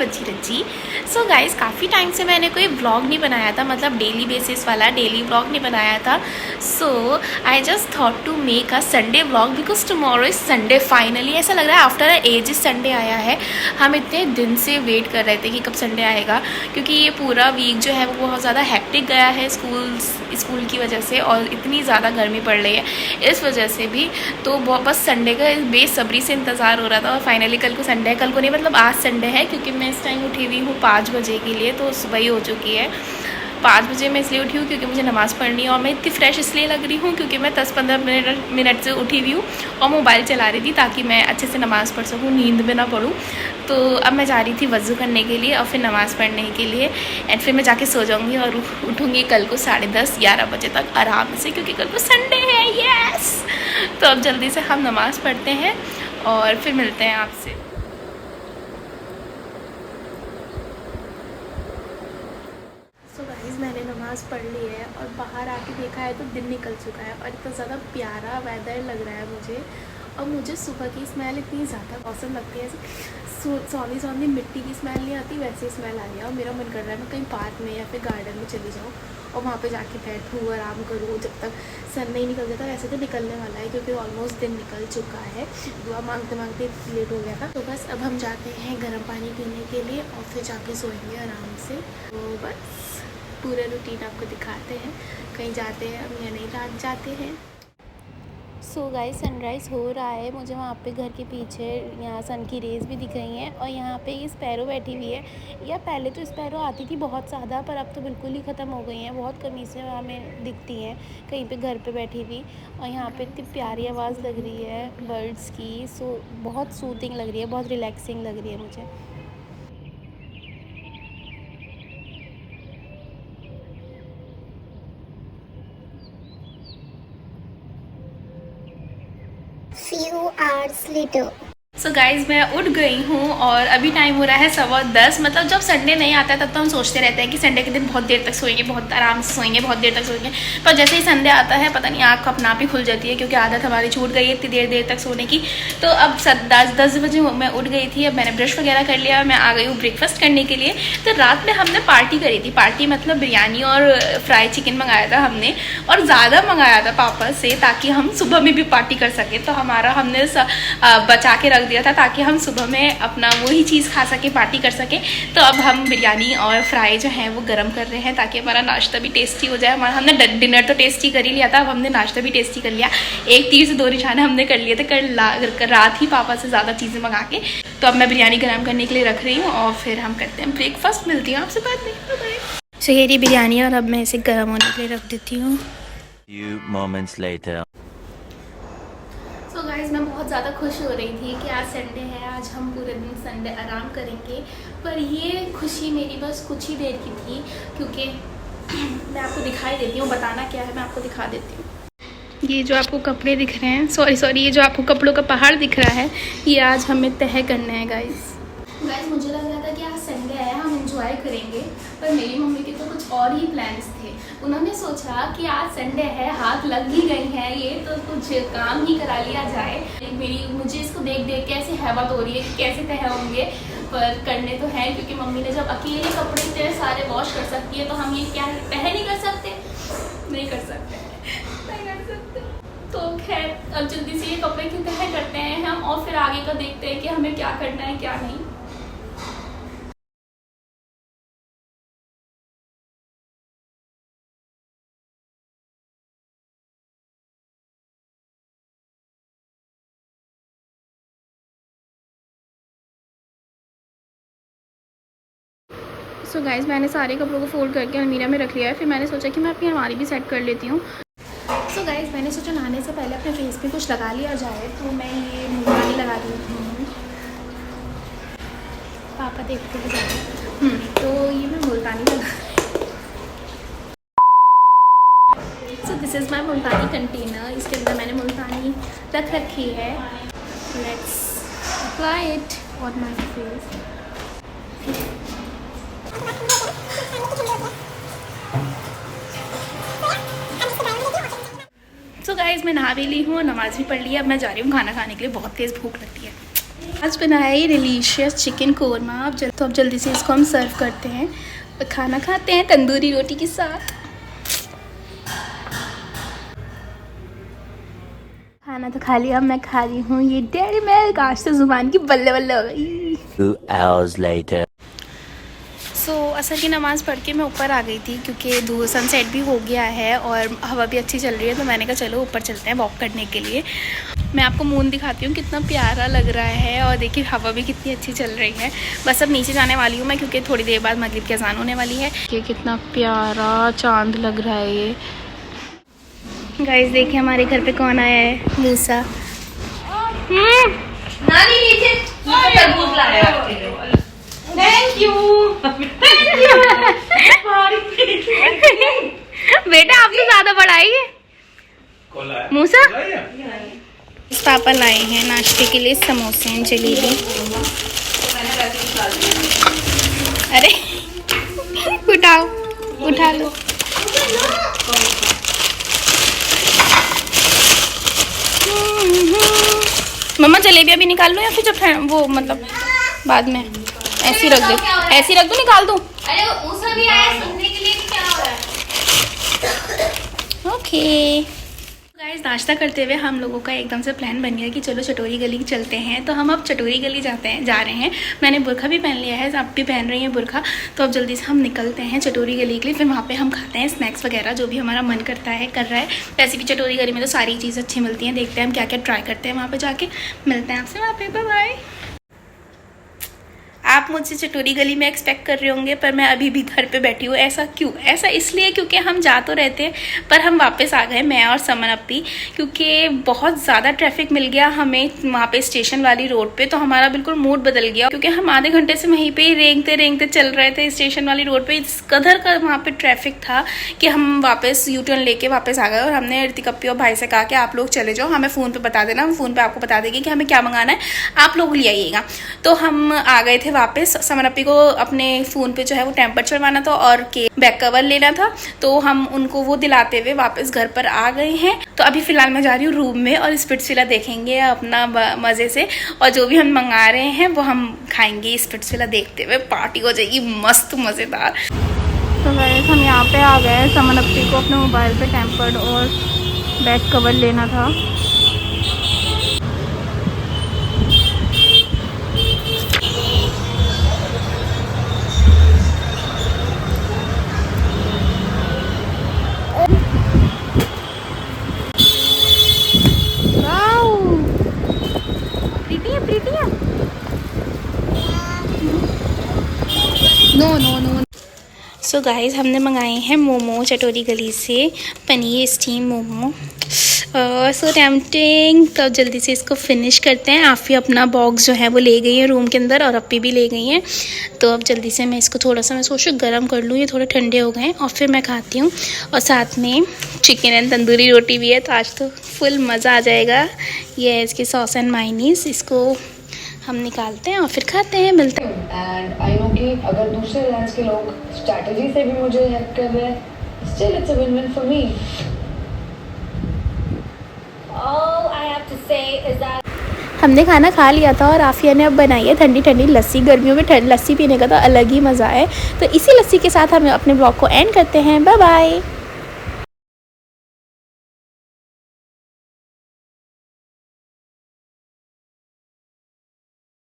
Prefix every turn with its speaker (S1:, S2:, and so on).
S1: बच्ची रच्ची। So guys, काफ़ी time से मैंने कोई व्लॉग नहीं बनाया था, मतलब डेली बेसिस वाला डेली व्लॉग नहीं बनाया था। So I just thought to make a Sunday vlog because tomorrow is Sunday. Finally ऐसा लग रहा है आफ्टर एजेस संडे आया है। हम इतने दिन से वेट कर रहे थे कि कब संडे आएगा, क्योंकि ये पूरा वीक जो है वो बहुत ज़्यादा हेक्टिक गया है स्कूल की वजह से, और इतनी ज़्यादा गर्मी पड़ रही है इस वजह से भी। तो बस संडे का बेसब्री से इंतज़ार हो रहा था, और फाइनली कल को संडे है। कल को नहीं, मतलब आज संडे है, क्योंकि मैं इस टाइम उठी हुई हूँ 5 बजे के लिए, तो सुबह ही हो चुकी है। 5 बजे मैं इसलिए उठी हूँ क्योंकि मुझे नमाज़ पढ़नी है, और मैं इतनी फ्रेश इसलिए लग रही हूँ क्योंकि मैं 10-15 मिनट से उठी हुई हूँ और मोबाइल चला रही थी ताकि मैं अच्छे से नमाज़ पढ़ सकूँ, नींद में ना पढ़ूँ। तो अब मैं जा रही थी वज़ू करने के लिए और फिर नमाज़ पढ़ने के लिए, एंड फिर मैं जाके सो जाऊँगी और उठूँगी कल को 10:30-11 बजे तक आराम से, क्योंकि कल को संडे है। यस, तो अब जल्दी से हम नमाज़ पढ़ते हैं और फिर मिलते हैं आपसे। सो गाइस, मैंने नमाज़ पढ़ ली है और बाहर आके देखा है तो दिन निकल चुका है और इतना ज़्यादा प्यारा वेदर लग रहा है मुझे। और मुझे सुबह की स्मेल इतनी ज़्यादा पसंद लगती है, ऐसे सौंधी मिट्टी की स्मेल नहीं आती, वैसे स्मेल आ रही है। और मेरा मन कर रहा है मैं कहीं पार्क में या फिर गार्डन में चली जाऊँ और वहाँ पे जाके बैठूँ, आराम करूँ जब तक सन नहीं निकल जाता। वैसे तो निकलने वाला है क्योंकि ऑलमोस्ट दिन निकल चुका है, दुआ मांगते मांगते लेट हो गया था। तो बस अब हम जाते हैं गर्म पानी पीने के लिए और फिर जाके सोएंगे आराम से। तो बस पूरा रूटीन आपको दिखाते हैं, कहीं जाते हैं हम या नहीं रात जाते हैं। सो गाइस, सनराइज़ हो रहा है, मुझे वहाँ पे घर के पीछे यहाँ सन की रेज़ भी दिख रही हैं। और यहाँ पे ये स्पैरो बैठी हुई है, या पहले तो स्पैरो आती थी बहुत ज़्यादा, पर अब तो बिल्कुल ही ख़त्म हो गई हैं। बहुत कम ही से हमें दिखती हैं कहीं पे घर पे बैठी हुई। और यहाँ पे इतनी प्यारी आवाज़ लग रही है बर्ड्स की, सो बहुत सूथिंग लग रही है, बहुत रिलैक्सिंग लग रही है मुझे।
S2: Few hours later.
S1: So guys, मैं उठ गई हूँ और अभी टाइम हो रहा है 10:15। मतलब जब संडे नहीं आता है तब तो हम सोचते रहते हैं कि संडे के दिन बहुत देर तक सोएंगे, बहुत आराम से सोएंगे, बहुत देर तक सोएंगे। पर जैसे ही संडे आता है पता नहीं आँख अपना आप ही खुल जाती है, क्योंकि आदत हमारी छूट गई है इतनी देर तक सोने की। तो अब 10 बजे मैं उठ गई थी। अब मैंने ब्रश वगैरह कर लिया, मैं आ गई हूँ ब्रेकफास्ट करने के लिए। तो रात में हमने पार्टी करी थी, पार्टी मतलब बिरयानी और फ्राई चिकन मंगाया था हमने, और ज़्यादा मंगाया था पापा से ताकि हम सुबह में भी पार्टी कर सकें। तो हमारा हमने बचा के रख दिया था ताकि हम सुबह में अपना वही चीज़ खा सकें, पार्टी कर सकें। तो अब हम बिरयानी और फ्राई जो है वो गर्म कर रहे हैं ताकि हमारा नाश्ता भी टेस्टी हो जाए। हमने डिनर तो टेस्टी कर ही लिया था, अब हमने नाश्ता भी टेस्टी कर लिया। एक तीर से दो निशाने हमने कर लिए थे कल रात ही पापा से ज़्यादा चीज़ें मंगा के। तो अब मैं बिरयानी गर्म करने के लिए रख रही हूँ और फिर हम करते हैं ब्रेकफास्ट। मिलती हूँ आपसे बाद में। सो ये रही बिरयानी और अब मैं इसे गर्म होने के लिए रख देती हूँ।
S3: Few moments later.
S1: So guys, मैं बहुत ज़्यादा खुश हो रही थी कि आज संडे है, आज हम पूरे दिन संडे आराम करेंगे। पर ये खुशी मेरी बस कुछ ही देर की थी, क्योंकि मैं आपको दिखाई देती हूँ, बताना क्या है मैं आपको दिखा देती हूँ। ये जो आपको कपड़े दिख रहे हैं, सॉरी ये जो आपको कपड़ों का पहाड़ दिख रहा है, ये आज हमें तय करना है गाइज़। मुझे लग रहा था कि आज संडे है, हम एंजॉय करेंगे, पर मेरी मम्मी के तो कुछ और ही प्लान्स थे। उन्होंने सोचा कि आज संडे है, हाथ लग ही गई हैं, ये तो कुछ काम ही करा लिया जाए। मुझे इसको देख के ऐसे हैवत हो रही है कि कैसे तय होंगे, पर करने तो है, क्योंकि मम्मी ने जब अकेले कपड़े इतने सारे वॉश कर सकती है तो हम ये क्या तय नहीं कर सकते? नहीं कर सकते। तो खैर, अब जल्दी से ये कपड़े की तय करते हैं हम, और फिर आगे का देखते हैं कि हमें क्या करना है क्या नहीं। सो गाइज़, मैंने सारे कपड़ों को फोल्ड करके अलमीरा में रख लिया है। फिर मैंने सोचा कि मैं अपनी अलमारी भी सेट कर लेती हूँ। सो गाइज़, मैंने सोचा नहाने से पहले अपने फेस पे कुछ लगा लिया जाए, तो मैं ये मुल्तानी लगा रही हूँ। पापा देखते हुए जाए। तो ये मैं मुल्तानी लगा। So this is my Multani container, इसके अंदर मैंने मुल्तानी रख रखी है। Let's apply it on my face. So guys, मैं नहा भी ली हूँ, नमाज़ भी पढ़ ली है। अब मैं जा रही हूँ खाना खाने के लिए, बहुत तेज़ भूख लगती है। आज बनाया ये डिलीशियस चिकन कोरमा। अब जल्दी से इसको हम सर्व करते हैं और खाना खाते हैं तंदूरी रोटी के साथ। खाना तो खा लिया, अब मैं खा रही हूँ ये डेयरी मिल्क। आज तो जुबान की बल्ले बल्ले हो गई।
S3: 2 hours later.
S1: असर की नमाज़ पढ़ के मैं ऊपर आ गई थी क्योंकि सनसेट भी हो गया है और हवा भी अच्छी चल रही है, तो मैंने कहा चलो ऊपर चलते हैं वॉक करने के लिए। मैं आपको मून दिखाती हूँ कितना प्यारा लग रहा है और देखिए हवा भी कितनी अच्छी चल रही है। बस अब नीचे जाने वाली हूँ मैं क्योंकि थोड़ी देर बाद मगरिब की अज़ान होने वाली है। ये कितना प्यारा चांद लग रहा है ये। गाइस देखिए हमारे घर पे कौन आया है, मूसा।
S4: नानी नीचे तरबूज लाया है आपके लिए। Thank you.
S1: बेटा आपसे ज़्यादा बड़ा है ये मूसा। पापा लाए हैं नाश्ते के लिए समोसे एंड जलेबी। अरे उठाओ, उठा लो। मम्मा जलेबी अभी निकाल लो या फिर जब वो मतलब बाद में ऐसी रख दे, ऐसी रख दो, निकाल दो।
S4: अरे उसे भी आया सुनने के लिए कि क्या हो रहा है।
S1: ओके गाइस, नाश्ता करते हुए हम लोगों का एकदम से प्लान बन गया कि चलो चटोरी गली चलते हैं। तो हम अब चटोरी गली जा रहे हैं। मैंने बुरखा भी पहन लिया है, आप भी पहन रही हैं बुरखा। तो अब जल्दी से हम निकलते हैं चटोरी गली के लिए। फिर वहाँ पे हम खाते हैं स्नैक्स वगैरह जो भी हमारा मन करता है कर रहा है। वैसे भी चटोरी गली में तो सारी चीज़ अच्छी मिलती हैं। देखते हैं हम क्या क्या ट्राई करते हैं वहाँ पर जाके। मिलते हैं आपसे वहाँ पे, बाय बाय। आप मुझसे चटोरी गली में एक्सपेक्ट कर रहे होंगे पर मैं अभी भी घर पे बैठी हूँ। ऐसा क्यों? ऐसा इसलिए क्योंकि हम जा तो रहते हैं पर हम वापस आ गए, मैं और समन अपी, क्योंकि बहुत ज़्यादा ट्रैफिक मिल गया हमें वहाँ पे स्टेशन वाली रोड पे। तो हमारा बिल्कुल मूड बदल गया क्योंकि हम आधे घंटे से वहीं पे ही रेंगते चल रहे थे स्टेशन वाली रोड पे। इस कदर का वहाँ पे ट्रैफिक था कि हम वापस यू टर्न लेके वापस आ गए। और हमने ऋतिक अपी और भाई से कहा कि आप लोग चले जाओ, हमें फ़ोन पर बता देना, हम फ़ोन पर आपको बता देंगे कि हमें क्या मंगाना है, आप लोग ले आइएगा। तो हम आ गए थे वापस। समन अपी को अपने फ़ोन पे जो है वो टेम्पर चढ़वाना था और के बैक कवर लेना था, तो हम उनको वो दिलाते हुए वापस घर पर आ गए हैं। तो अभी फ़िलहाल मैं जा रही हूँ रूम में और स्पिट्सविला देखेंगे अपना मज़े से, और जो भी हम मंगा रहे हैं वो हम खाएंगे स्पिट्सविला देखते हुए। पार्टी हो जाएगी मस्त मज़ेदार। तो गाइस हम यहाँ पे आ गए। समन अपी को अपने मोबाइल पे टेम्पर्ड और बैक कवर लेना था। नो। सो गाइस हमने मंगाए हैं मोमो चटोरी गली से, पनीर स्टीम मोमो। सो टेम्पटिंग। तो जल्दी से इसको फिनिश करते हैं। आफी अपना बॉक्स जो है वो ले गई है रूम के अंदर और अपी भी ले गई हैं। तो अब जल्दी से मैं इसको थोड़ा सा मैं सोचूं गर्म कर लूँ, ये थोड़े ठंडे हो गए और फिर मैं खाती हूँ। और साथ में चिकन एंड तंदूरी रोटी भी है, तो आज तो फुल मज़ा आ जाएगा। ये है इसकी सॉस एंड मायनीस, इसको हम निकालते हैं और फिर खाते हैं। मिलते हैं।
S5: एंड आई नो कि अगर दूसरे लैंड्स के लोग स्ट्रैटेजी से भी मुझे हेल्प कर रहे हैं, still it's a win-win for me.
S4: All I have to say is that
S1: हमने खाना खा लिया था और आफिया ने अब बनाई है ठंडी ठंडी लस्सी। गर्मियों में लस्सी पीने का तो अलग ही मज़ा है। तो इसी लस्सी के साथ हम अपने ब्लॉग को एंड करते हैं। Bye bye.